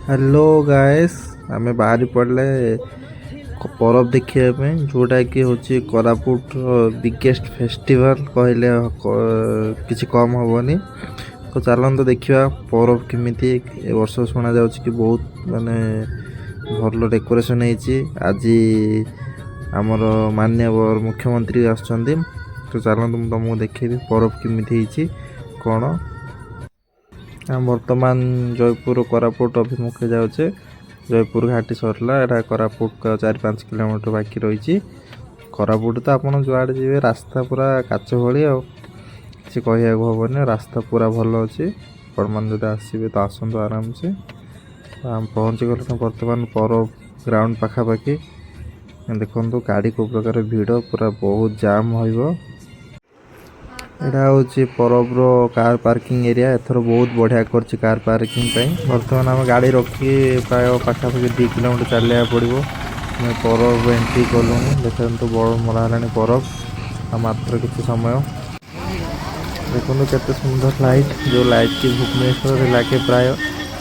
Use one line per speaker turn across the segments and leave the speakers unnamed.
Hello guys आमे बाहरी पड़े परब देखा जोटा कि हूँ कोरापुट बिगेस्ट फेस्टिवल कहले किसी कम हेनी। तो चलते देखा परब केमी वर्ष शुणा जा कि बहुत माने भल डेकोरेशन आज आमर माननीय मुख्यमंत्री आसुँच। तो चलते मुझे तुमको देखेबी परब केमी कौन। बर्तमान जयपुर कोरापुट अभिमुखे जाऊे जयपुर घाटी सरला एटा कोरापुट का 4-5 किलोमीटर बाकी रही। कोरापुट तो आपड़ जुआड़े जी रास्ता पूरा काच भाई किसी कहू हेनी रास्ता पूरा भल अच्छे। आप आसवे तो आसतु आराम से आम पहुँची गले बर्तमान परब ग्राउंड पाखापाखि देखो गाड़ी को प्रकार भिड़ पूरा बहुत जाम हो। एटा हूँ परब कार पार्किंग एरिया एथर बहुत बढ़िया कर कार पार्किंग। बर्तमान आम गाड़ी रखी प्राय पाखापाखि 2 किलोमीटर चलिया पड़ो। परब एंट्री कलु देखते तो बड़ मराला परब आ मात्र किसी समय देखो केते सुंदर लाइट जो लाइट की भुवनेश्वर लगे प्राय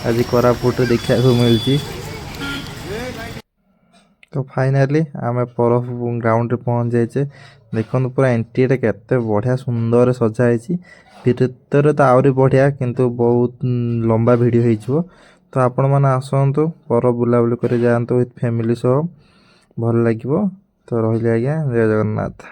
आज कोरापुट देखा मिलती। तो फाइनाली आम परब ग्राउंड रे पहुँच जाइए। देखो पूरा एंट्री केते बढ़िया सुंदर सजाई भीतर तो आहरी बढ़िया किंतु बहुत लंबा भिड़ हो। तो आपण मैंने आसतु परब बुलाबुली कर जातु विथ फैमिली सह भल लगे। तो रही आज्ञा जय जगन्नाथ।